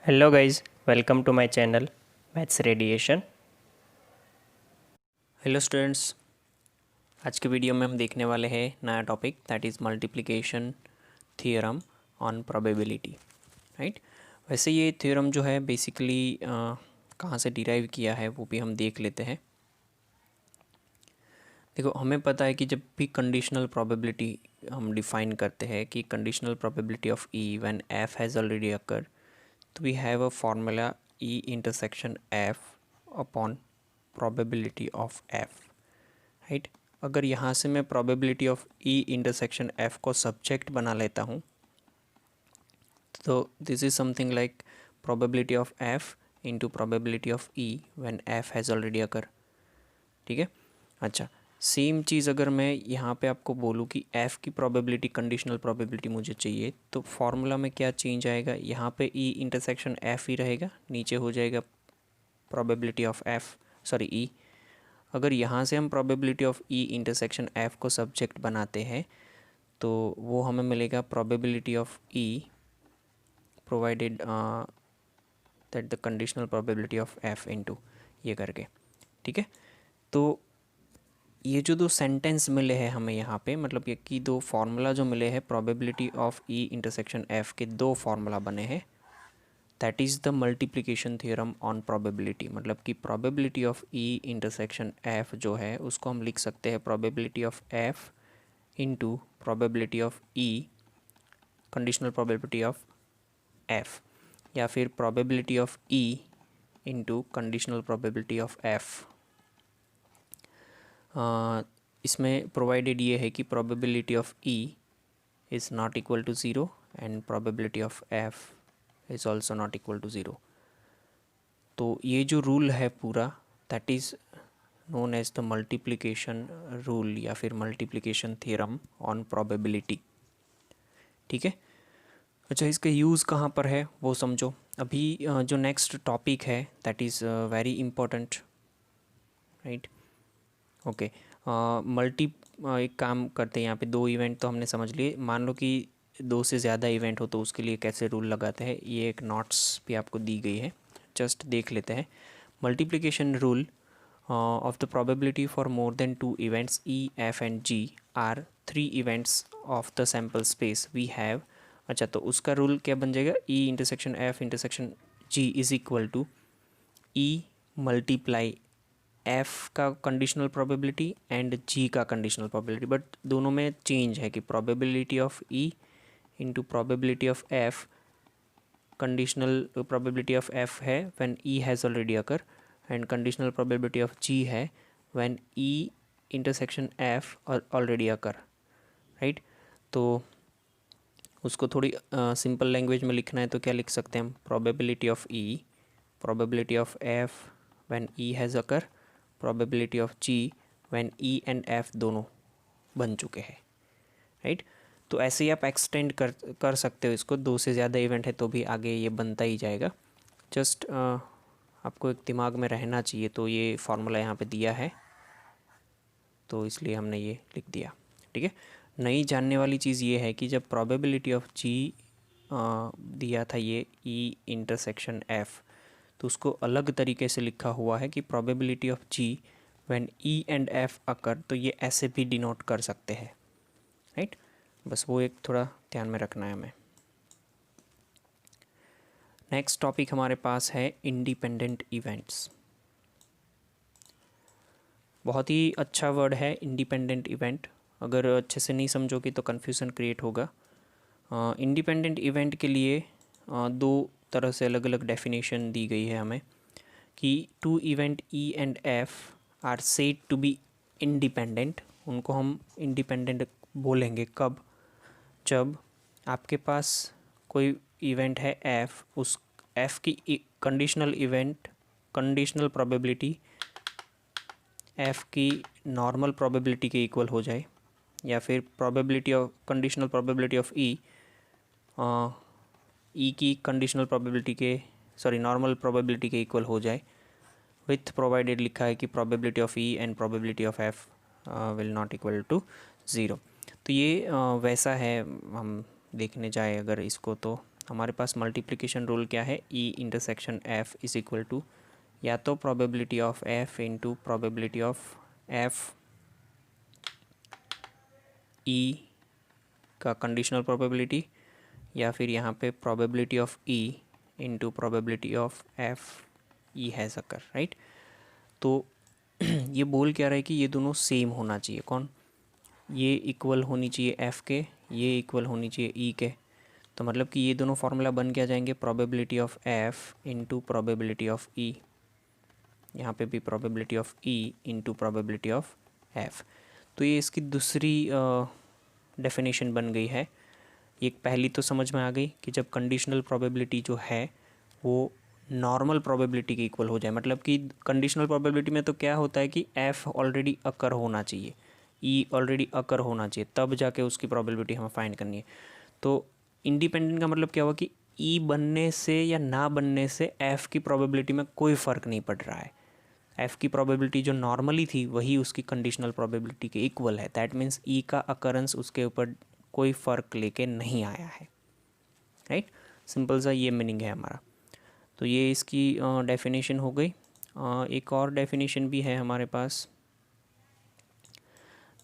Hello guys, welcome to my channel maths radiation. Hello students, आज के video में हम देखने वाले हैं नया topic that is multiplication theorem on probability. Right. वैसे ये थ्योरम जो है बेसिकली कहाँ से डिराइव किया है वो भी हम देख लेते हैं। देखो, हमें पता है कि जब भी कंडीशनल प्रोबेबिलिटी हम डिफाइन करते हैं कि conditional probability of E when F has already occur, तो we have a formula E intersection F upon probability of F. Right. अगर यहाँ से मैं probability of E intersection F को सब्जेक्ट बना लेता हूँ, तो this is something like probability of F into probability of E when F has already occur. ठीक है। अच्छा, सेम चीज़ अगर मैं यहाँ पे आपको बोलूँ कि एफ़ की प्रोबेबिलिटी कंडीशनल प्रोबेबिलिटी मुझे चाहिए, तो फॉर्मूला में क्या चेंज आएगा? यहाँ पे ई इंटरसेक्शन एफ ही रहेगा, नीचे हो जाएगा प्रोबेबिलिटी ऑफ एफ, सॉरी ई। अगर यहाँ से हम probability of E intersection F को सब्जेक्ट बनाते हैं तो वो हमें मिलेगा probability of E provided that the conditional probability of F into ये करके। ठीक है। तो ये जो दो सेंटेंस मिले हैं हमें यहाँ पे, मतलब ये कि दो फार्मूला जो मिले हैं probability of E intersection F के, दो फार्मूला बने हैं, that is the multiplication theorem on probability. मतलब कि probability of E intersection F जो है उसको हम लिख सकते हैं probability of F into probability of E conditional probability of F, या फिर probability of E into conditional probability of F. इसमें प्रोवाइडेड ये है कि probability of E is not equal to zero and probability of F is also not equal to zero. तो ये जो rule है पूरा, that is known as the multiplication rule या फिर मल्टीप्लिकेशन थ्योरम ऑन प्रोबेबिलिटी। ठीक है। अच्छा, इसका यूज़ कहाँ पर है वो समझो। अभी जो नेक्स्ट टॉपिक है that is very important. Right. Okay. एक काम करते हैं, यहाँ पे दो इवेंट तो हमने समझ लिए। मान लो कि दो से ज़्यादा इवेंट हो तो उसके लिए कैसे रूल लगाते हैं, ये एक नोट्स भी आपको दी गई है, जस्ट देख लेते हैं। Multiplication rule of the probability for more than two events E, F and G are three events of the sample space we have। अच्छा, तो उसका रूल क्या बन जाएगा? E intersection F intersection G is equal to E multiply F का conditional probability and G का conditional probability, but दोनों में चेंज है कि probability of E into probability of F, conditional probability of F है when E has already occur, and conditional probability of G है when E intersection F already occur. Right. तो उसको थोड़ी simple language में लिखना है तो क्या लिख सकते हैं हम? Probability of E, probability of F when E has occur, probability of G when E and F दोनों बन चुके हैं। राइट। तो ऐसे ही आप एक्सटेंड कर सकते हो इसको, दो से ज़्यादा इवेंट है तो भी आगे ये बनता ही जाएगा। जस्ट आपको एक दिमाग में रहना चाहिए। तो ये फार्मूला यहाँ पे दिया है तो इसलिए हमने ये लिख दिया। ठीक है। नई जानने वाली चीज़ ये है कि जब प्रोबेबिलिटी ऑफ G दिया था ये E इंटरसेक्शन F, तो उसको अलग तरीके से लिखा हुआ है कि probability of G when E and F अकर, तो ये ऐसे भी डिनोट कर सकते हैं। राइट। बस वो एक थोड़ा ध्यान में रखना है हमें। नेक्स्ट टॉपिक हमारे पास है इंडिपेंडेंट इवेंट्स। बहुत ही अच्छा वर्ड है इंडिपेंडेंट इवेंट, अगर अच्छे से नहीं समझोगे तो कन्फ्यूज़न क्रिएट होगा। इंडिपेंडेंट इवेंट के लिए दो तरह से अलग अलग डेफिनेशन दी गई है हमें कि two event E and F are said to be independent. उनको हम इंडिपेंडेंट बोलेंगे कब? जब आपके पास कोई इवेंट है F, उस F की कंडीशनल प्रोबेबिलिटी F की नॉर्मल प्रोबेबिलिटी के इक्वल हो जाए, या फिर probability of conditional probability of E E की कंडीशनल प्रोबेबिलिटी के, सॉरी, नॉर्मल प्रोबेबिलिटी के इक्वल हो जाए, विथ प्रोवाइडेड लिखा है कि probability of E and probability of F will not equal to zero. तो ये वैसा है, हम देखने जाए अगर इसको तो हमारे पास मल्टीप्लिकेशन रूल क्या है, E intersection F is equal to या तो probability of F into probability of F E का कंडीशनल प्रोबेबिलिटी, या फिर यहाँ पे probability of E into probability of F E has occur, right. तो ये बोल क्या रहा है कि ये दोनों सेम होना चाहिए, कौन, ये इक्वल होनी चाहिए एफ़ के, ये इक्वल होनी चाहिए ई के। तो मतलब कि ये दोनों फार्मूला बन के आ जाएंगे probability of F into probability of E, यहाँ पे भी probability of E into probability of F. तो ये इसकी दूसरी डेफिनेशन बन गई है। एक पहली तो समझ में आ गई कि जब कंडीशनल प्रोबेबिलिटी जो है वो नॉर्मल प्रोबेबिलिटी के इक्वल हो जाए, मतलब कि कंडीशनल प्रोबेबिलिटी में तो क्या होता है कि एफ़ ऑलरेडी अकर होना चाहिए, ई ऑलरेडी अकर होना चाहिए, तब जाके उसकी प्रोबेबिलिटी हमें फाइंड करनी है। तो इंडिपेंडेंट का मतलब क्या हुआ कि ई बनने से या ना बनने से एफ़ की प्रोबेबिलिटी में कोई फ़र्क नहीं पड़ रहा है। एफ़ की प्रोबेबिलिटी जो नॉर्मली थी वही उसकी कंडीशनल प्रोबेबिलिटी के इक्वल है। दैट मीन्स ई का अकरेंस उसके ऊपर कोई फ़र्क लेके नहीं आया है, राइट। सिंपल सा ये मीनिंग है हमारा। तो ये इसकी डेफिनेशन हो गई। एक और डेफिनेशन भी है हमारे पास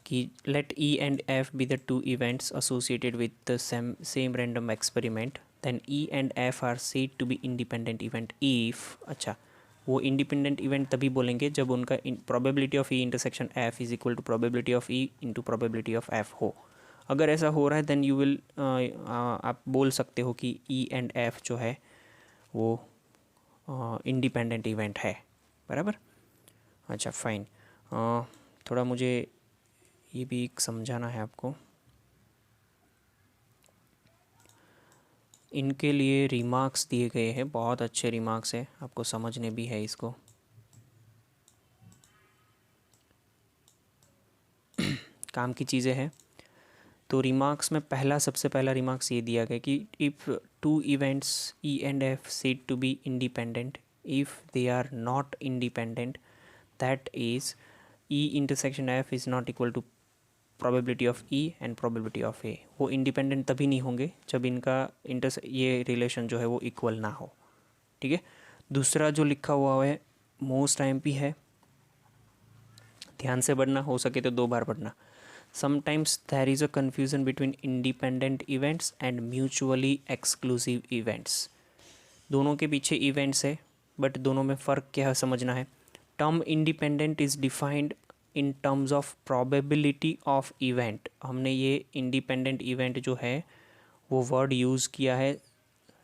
कि let E and F be the two events associated with the same random experiment, then E and F are said to be independent event if, अच्छा वो इंडिपेंडेंट इवेंट तभी बोलेंगे जब उनका probability of E intersection F is equal to probability of E into probability of F हो। अगर ऐसा हो रहा है देन यू विल आप बोल सकते हो कि ई एंड एफ जो है वो इंडिपेंडेंट इवेंट है, बराबर। अच्छा फाइन, थोड़ा मुझे ये भी समझाना है आपको। इनके लिए रिमार्क्स दिए गए हैं, बहुत अच्छे रिमार्क्स है, आपको समझने भी है इसको। काम की चीज़ें हैं। तो रिमार्क्स में सबसे पहला रिमार्क्स ये दिया गया कि if two events E and F said to be independent, if they are not independent, that is E intersection F is not equal to probability of E and probability of A. वो independent तभी नहीं होंगे जब इनका ये relation जो है वो इक्वल ना हो, ठीक है। दूसरा जो लिखा हुआ है मोस्ट IMP है, ध्यान से पढ़ना, हो सके तो 2 बार पढ़ना। Sometimes there is a confusion between independent events and mutually exclusive events. दोनों के पीछे इवेंट्स है बट दोनों में फ़र्क क्या है समझना है। Term independent is defined in terms of probability of event. हमने ये इंडिपेंडेंट इवेंट जो है वो वर्ड यूज़ किया है,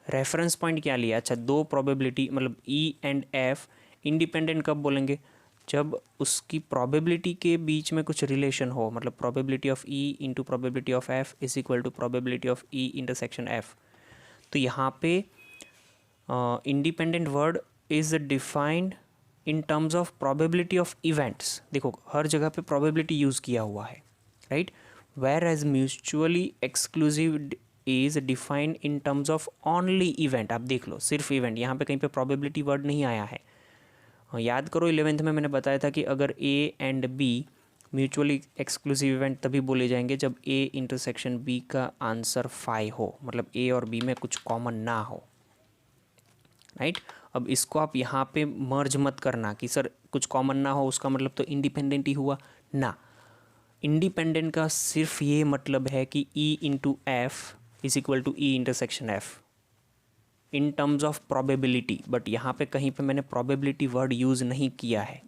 रेफरेंस पॉइंट क्या लिया, अच्छा 2 प्रोबेबिलिटी, मतलब ई एंड एफ इंडिपेंडेंट कब बोलेंगे, जब उसकी प्रोबेबिलिटी के बीच में कुछ रिलेशन हो, मतलब probability of E into probability of F is equal to probability of E intersection F. तो यहाँ पे independent word is defined in terms of probability of events. देखो हर जगह पे प्रोबेबिलिटी यूज़ किया हुआ है, right. Whereas mutually exclusive is defined in terms of only event. आप देख लो सिर्फ इवेंट, यहाँ पे कहीं पे प्रोबेबिलिटी वर्ड नहीं आया है। याद करो 11th में मैंने बताया था कि अगर ए and B mutually exclusive event तभी बोले जाएंगे जब ए इंटरसेक्शन बी का आंसर 5 हो, मतलब ए और बी में कुछ कॉमन ना हो, राइट। अब इसको आप यहाँ पे मर्ज मत करना कि सर कुछ कॉमन ना हो उसका मतलब तो इंडिपेंडेंट ही हुआ ना। इंडिपेंडेंट का सिर्फ ये मतलब है कि E into F is equal to E intersection F in terms of probability, but यहाँ पे कहीं पे मैंने प्रोबेबिलिटी वर्ड यूज़ नहीं किया है,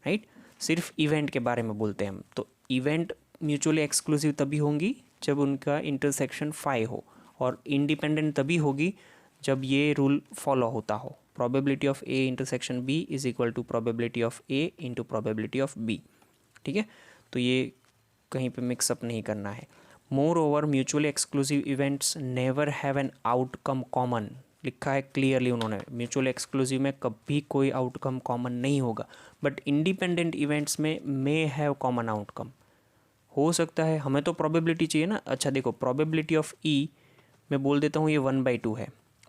राइट। सिर्फ इवेंट के बारे में बोलते हैं हम। तो इवेंट म्यूचुअली एक्सक्लूसिव तभी होंगी जब उनका इंटरसेक्शन 5 हो, और इंडिपेंडेंट तभी होगी जब ये रूल फॉलो होता हो, probability of A intersection B is equal to probability of A into probability of B, ठीक है। तो ये कहीं पे मिक्सअप नहीं करना है। More over mutually exclusive events never have an outcome common, लिखा है क्लियरली उन्होंने, म्यूचुअल एक्सक्लूसिव में कभी कोई आउटकम कॉमन नहीं होगा, बट इंडिपेंडेंट इवेंट्स में मे हैव कॉमन आउटकम, हो सकता है। हमें तो प्रोबेबिलिटी चाहिए ना। अच्छा देखो प्रोबेबिलिटी ऑफ ई मैं बोल देता हूँ ये 1/2 है,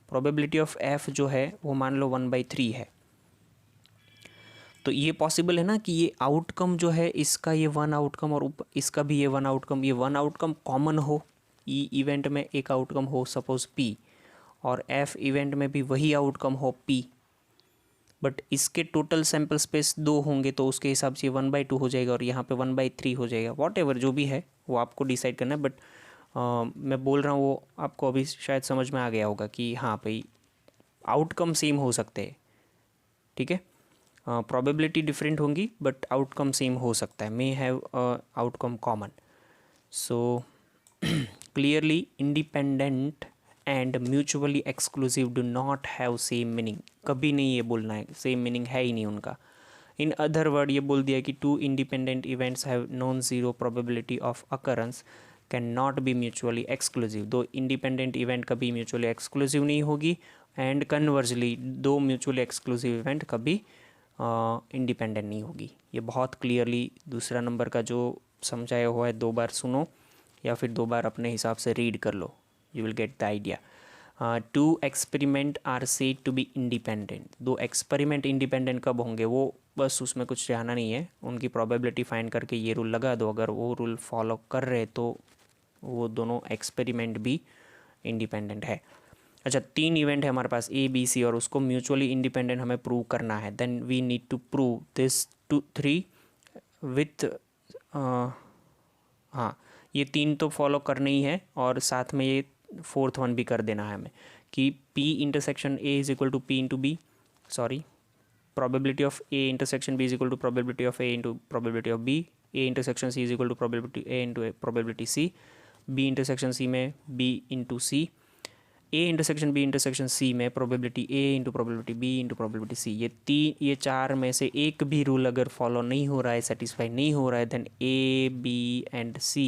प्रोबेबिलिटी ऑफ एफ जो है वो मान लो 1/3 है। तो ये पॉसिबल है ना कि ये आउटकम जो है इसका ये 1 आउटकम और इसका भी ये 1 आउटकम, ये 1 आउटकम कॉमन हो, ई इवेंट में एक आउटकम हो सपोज पी, और एफ इवेंट में भी वही आउटकम हो पी, बट इसके टोटल सैम्पल स्पेस 2 होंगे तो उसके हिसाब से 1/2 हो जाएगा और यहाँ पे 1/3 हो जाएगा। वॉट जो भी है वो आपको डिसाइड करना है, बट मैं बोल रहा हूँ वो आपको अभी शायद समझ में आ गया होगा कि हाँ भाई आउटकम सेम हो सकते हैं, ठीक है। प्रोबेबिलिटी डिफरेंट होंगी बट आउटकम सेम हो सकता है, may have outcome common. So clearly independent and mutually exclusive do not have same meaning, कभी नहीं ये बोलना है, सेम मीनिंग है ही नहीं उनका। इन अदर वर्ड ये बोल दिया कि two independent events have non zero probability of occurrence can not be mutually exclusive. दो इंडिपेंडेंट इवेंट कभी म्यूचुअली एक्सक्लूसिव नहीं होगी, एंड कन्वर्जली दो म्यूचुअली एक्सक्लूसिव इवेंट कभी इंडिपेंडेंट नहीं होगी। ये बहुत क्लियरली दूसरा नंबर का जो समझाया हुआ है 2 बार सुनो या फिर 2 बार अपने हिसाब से रीड कर लो, you will get the idea. Two experiment are said to be independent. 2 experiment independent कब होंगे, वो बस उसमें कुछ जाना नहीं है, उनकी प्रोबेबिलिटी फाइंड करके ये रूल लगा दो, अगर वो रूल फॉलो कर रहे तो वो दोनों एक्सपेरिमेंट भी इंडिपेंडेंट है। अच्छा 3 इवेंट है हमारे पास ए बी सी और उसको म्यूचुअली इंडिपेंडेंट हमें प्रूव करना है, then we need to prove this 3 with हाँ ये 3 तो फॉलो करना ही है और साथ में ये 4th वन भी कर देना है हमें कि P intersection A is equal to P into B, sorry probability of A intersection B is equal to probability of A into probability of B, A intersection C is equal to probability A into probability C, B intersection C में B into C, A intersection B intersection C में probability A into probability B into probability C। ये 4 में से एक भी rule अगर follow नहीं हो रहा है, सेटिस्फाई नहीं हो रहा है, then A B and C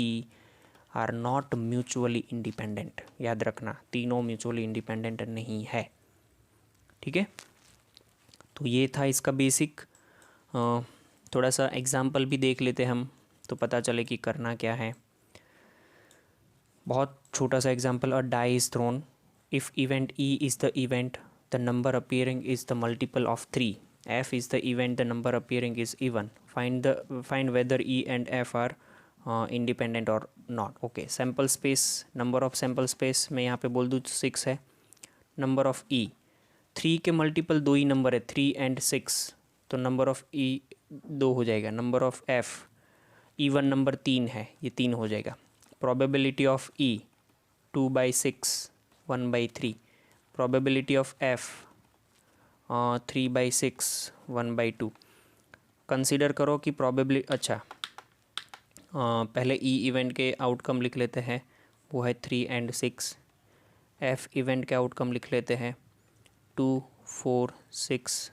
are not mutually independent. याद रखना तीनों म्यूचुअली इंडिपेंडेंट नहीं है, ठीक है। तो ये था इसका बेसिक। थोड़ा सा एग्जाम्पल भी देख लेते हम तो पता चले कि करना क्या है। बहुत छोटा सा example, a die is thrown, if event E is the event the number appearing is the multiple of 3, F is the event the number appearing is even, find whether E and F are independent or not. Okay sample space, number of sample space मैं यहाँ पे बोल दूँ 6 है। Number of ई, 3 के multiple 2 ही number है 3 and 6, तो number of ई 2 हो जाएगा। Number of F, even number 3 है, ये 3 हो जाएगा। Probability of E 2/6 1/3, probability of F 3/6 1/2। Consider करो कि प्रोबेबिलिटी, अच्छा पहले ई इवेंट के आउटकम लिख लेते हैं, वो है 3 एंड 6। एफ इवेंट के आउटकम लिख लेते हैं 2 4 6,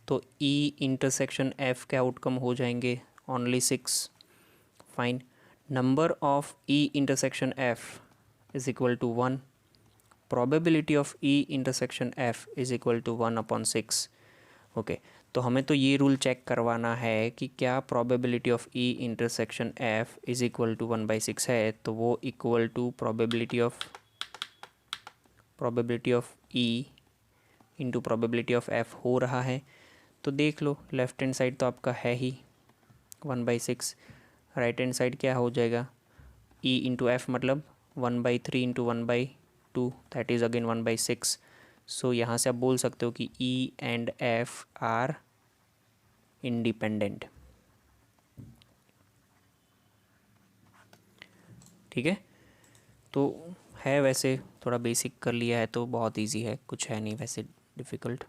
तो ई इंटरसेक्शन एफ के आउटकम हो जाएंगे only 6। Fine, number of E intersection F is equal to 1, probability of E intersection F is equal to 1/6। Okay तो हमें तो ये रूल चेक करवाना है कि क्या probability of E intersection F is equal to 1/6 है, तो वो equal to probability of E into probability of F हो रहा है। तो देख लो लेफ्ट हैंड साइड तो आपका है ही 1/6, राइट हैंड साइड क्या हो जाएगा, ई इंटू एफ मतलब 1/3 इंटू 1/2, दैट इज़ अगेन 1/6। सो यहाँ से आप बोल सकते हो कि ई एंड एफ आर इंडिपेंडेंट, ठीक है। तो है वैसे थोड़ा बेसिक कर लिया है तो बहुत इजी है, कुछ है नहीं वैसे डिफ़िकल्ट।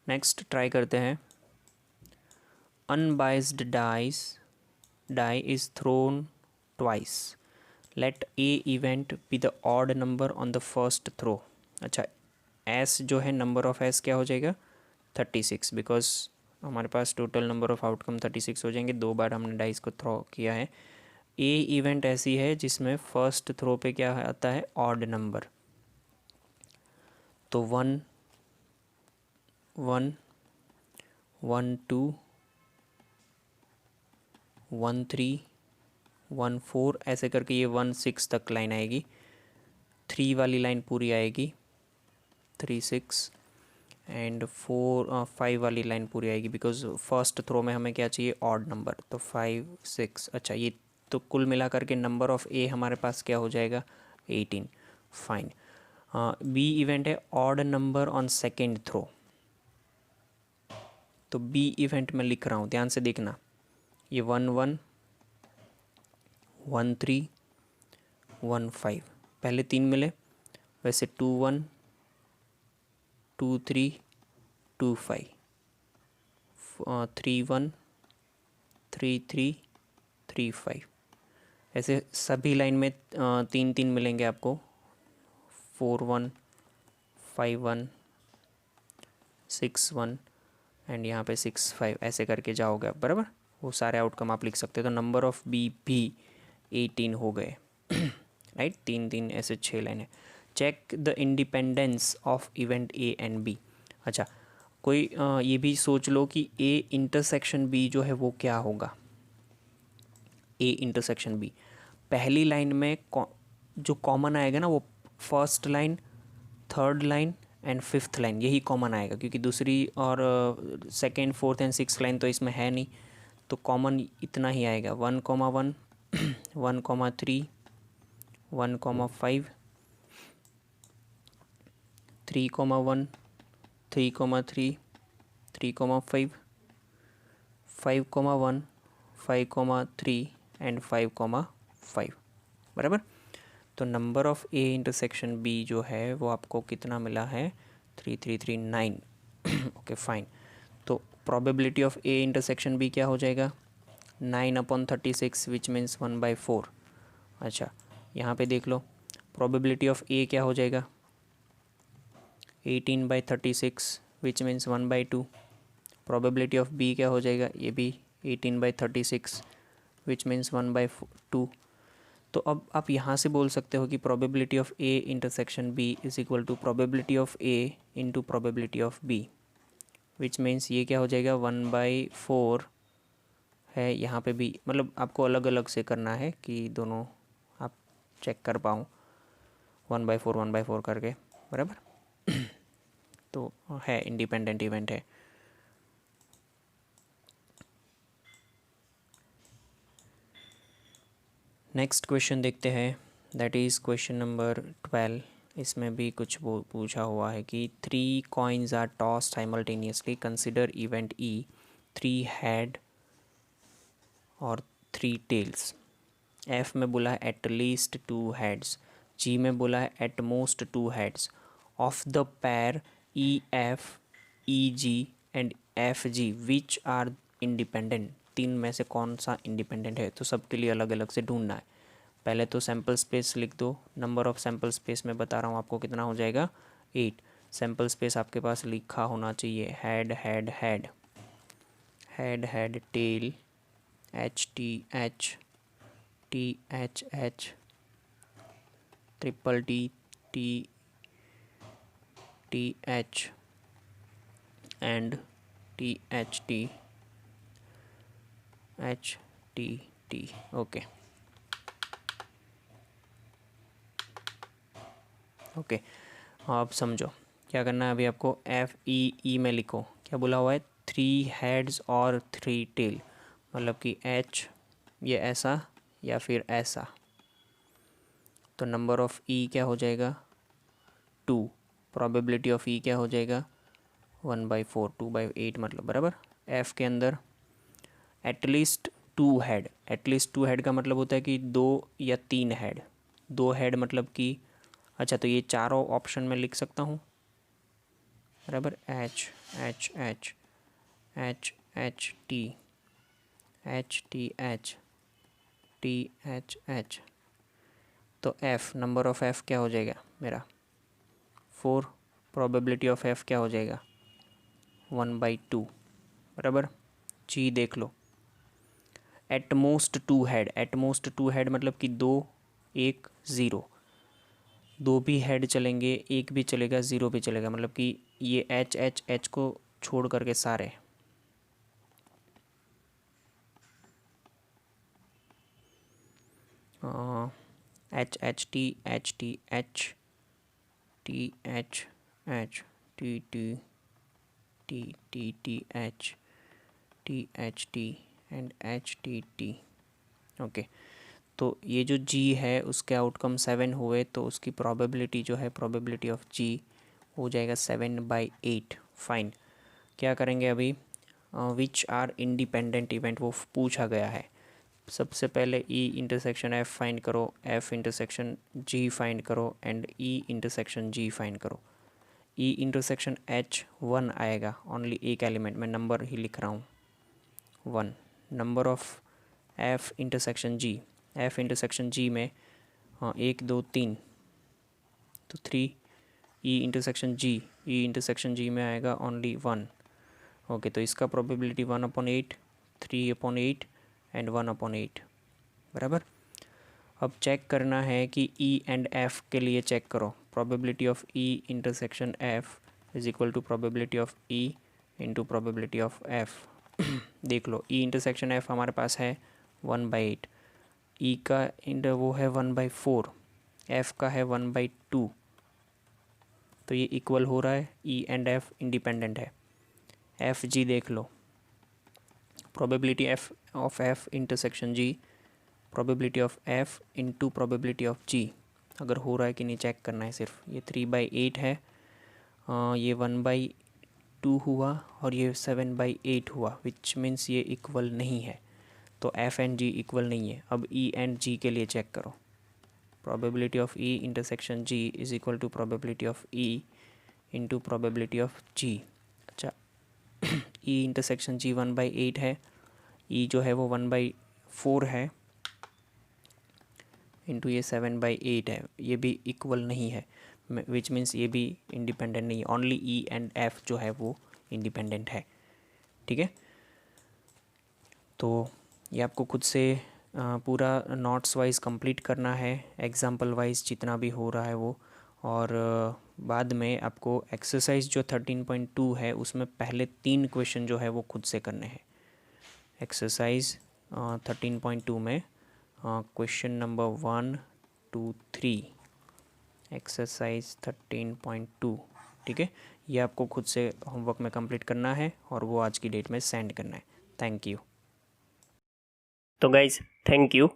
नेक्स्ट ट्राई करते हैं। Unbiased die is thrown twice, let a event be the odd number on the first throw। अच्छा s जो है नंबर ऑफ s क्या हो जाएगा 36, बिकॉज हमारे पास टोटल नंबर ऑफ आउटकम 36 हो जाएंगे, 2 बार हमने डाइस को थ्रो किया है। a इवेंट ऐसी है जिसमें फर्स्ट थ्रो पे क्या आता है ऑड नंबर, तो 1 1 1 2 1 3 1 4 ऐसे करके ये 1 6 तक लाइन आएगी, 3 वाली लाइन पूरी आएगी 3 6, एंड 5 वाली लाइन पूरी आएगी, बिकॉज फर्स्ट थ्रो में हमें क्या चाहिए, ऑड नंबर, तो 5 6। अच्छा, ये तो कुल मिला करके नंबर ऑफ ए हमारे पास क्या हो जाएगा, 18। फाइन। बी इवेंट है odd number on second throw, तो बी इवेंट में लिख रहा हूँ, ध्यान से देखना, ये 1 1 1 3 1 5, पहले 3 मिले, वैसे 2 1 2 3 2 5, 3 1 3 3 3 5, ऐसे सभी लाइन में 3 3 मिलेंगे आपको, 4 1 5 1 6 1 एंड यहाँ पे 6 5, ऐसे करके जाओगे आप, बराबर। वो सारे आउटकम आप लिख सकते हो, तो नंबर ऑफ बी भी 18 हो गए। राइट, 3 3 ऐसे 6 लाइन है। Check the independence of event A and B. अच्छा, कोई ये भी सोच लो कि ए इंटरसेक्शन बी जो है वो क्या होगा, ए इंटरसेक्शन बी, पहली लाइन में जो कॉमन आएगा ना, वो first line, third line and fifth line, यही कॉमन आएगा, क्योंकि दूसरी और second fourth and six line तो इसमें है नहीं, तो कॉमन इतना ही आएगा, 1 1 1 3 1 5 3 1 3 3 3 5 5 1 5 3 एंड 5 5, बराबर। तो number of A intersection B जो है वो आपको कितना मिला है, 3 3 3 9। Okay fine. तो probability of A intersection B क्या हो जाएगा, 9/36, विच मीन्स 1/4। अच्छा, यहाँ पे देख लो, प्रोबेबिलिटी ऑफ ए क्या हो जाएगा, 18/36, which means 1/2। Probability of B क्या हो जाएगा, ये भी 18/36, विच मीन्स 1/2। तो अब आप यहाँ से बोल सकते हो कि probability of A intersection B is equal to probability of A into probability of B, which means ये क्या हो जाएगा, 1/4 है। यहाँ पे भी मतलब आपको अलग अलग से करना है कि दोनों आप चेक कर पाऊँ, 1/4 1/4 करके, बराबर। तो है, इंडिपेंडेंट इवेंट है। नेक्स्ट क्वेश्चन देखते हैं, दैट इज़ क्वेश्चन नंबर 12। इसमें भी कुछ पूछा हुआ है कि 3 coins are toss simultaneously, consider event E, 3 head और 3 टेल्स। एफ में बोला है एट लीस्ट 2 हेड्स, जी में बोला है at most 2 heads of the pair E F E G and F G, which are independent. 3 में से कौन सा इंडिपेंडेंट है, तो सबके लिए अलग अलग से ढूंढना है। पहले तो सैम्पल स्पेस लिख दो, नंबर ऑफ सैम्पल स्पेस में बता रहा हूँ आपको कितना हो जाएगा, 8। सैम्पल स्पेस आपके पास लिखा होना चाहिए, head head head head head, tail H T H T H H, triple T T T H and T H T H T T. Okay okay, आप समझो क्या करना है अभी आपको, एफ ई ई में लिखो, क्या बोला हुआ है, 3 हेड्स और 3 टेल, मतलब कि एच ये ऐसा या फिर ऐसा, तो नंबर ऑफ ई क्या हो जाएगा, 2। प्रोबेबिलिटी ऑफ ई क्या हो जाएगा, 1/4, 2/8 मतलब, बराबर। एफ के अंदर एटलीस्ट 2 हेड, एटलीस्ट 2 हेड का मतलब होता है कि 2 या 3 हेड, 2 हेड मतलब कि, अच्छा तो ये चारों ऑप्शन में लिख सकता हूँ, बराबर, H H H H H T H T H T H H, तो एफ़, नंबर ऑफ़ एफ़ क्या हो जाएगा मेरा, 4। प्रोबेबिलिटी ऑफ एफ़ क्या हो जाएगा, 1/2, बराबर। जी देख लो, at most 2 head, at most 2 head मतलब कि 2 1 0, 2 भी हेड चलेंगे, 1 भी चलेगा, 0 भी चलेगा, मतलब कि ये एच एच एच को छोड़ करके सारे, H H T H T H T H H T T T T T H T H T and H T T। Okay, तो ये जो G है उसके आउटकम 7 हुए तो उसकी प्रोबेबिलिटी जो है, प्रोबेबिलिटी ऑफ G हो जाएगा 7/8। फाइन, क्या करेंगे अभी, विच आर इंडिपेंडेंट इवेंट वो पूछा गया है। सबसे पहले E इंटरसेक्शन F फाइंड करो, F इंटरसेक्शन G फाइंड करो and E intersection G find करो। E इंटरसेक्शन H 1 आएगा, ओनली एक एलिमेंट, मैं नंबर ही लिख रहा हूँ 1। Number of F intersection G, F intersection G में 1 2 3 तो 3। E इंटरसेक्शन G में आएगा ओनली 1। ओके, तो इसका प्रोबेबिलिटी 1/8, 3/8 एंड 1/8 बराबर। अब चेक करना है कि E एंड F के लिए चेक करो, probability of E intersection F is equal to probability of E into probability of F। देख लो, E इंटरसेक्शन F हमारे पास है 1/8, E का इंटर वो है 1/4, F का है 1/2, तो ये इक्वल हो रहा है। E एंड F इंडिपेंडेंट है। F G देख लो, probability F of F intersection G, probability of F into probability of G, अगर हो रहा है कि नहीं चेक करना है सिर्फ। ये 3/8 है, ये 1/2 हुआ और ये 7/8 हुआ, विच मीन्स ये इक्वल नहीं है, तो F एंड G इक्वल नहीं है। अब E एंड G के लिए चेक करो, probability of E intersection G is equal to probability of E into probability of G। अच्छा, E इंटरसेक्शन G 1/8 है, E जो है वो 1/4 है, इंटू ये 7/8 है, ये भी इक्वल नहीं है, विच मीन्स ये भी इंडिपेंडेंट नहीं है। ओनली E एंड F जो है वो इंडिपेंडेंट है। ठीक है, तो ये आपको खुद से पूरा नोट्स वाइज कंप्लीट करना है, एग्जाम्पल वाइज जितना भी हो रहा है वो। और बाद में आपको एक्सरसाइज जो 13.2 है उसमें पहले 3 क्वेश्चन जो है वो खुद से करने हैं। एक्सरसाइज 13.2 में क्वेश्चन नंबर 1 2 3, एक्सरसाइज 13.2। ठीक है, ये आपको खुद से होमवर्क में कंप्लीट करना है और वो आज की डेट में सेंड करना है। Thank you. तो गाइज, थैंक यू।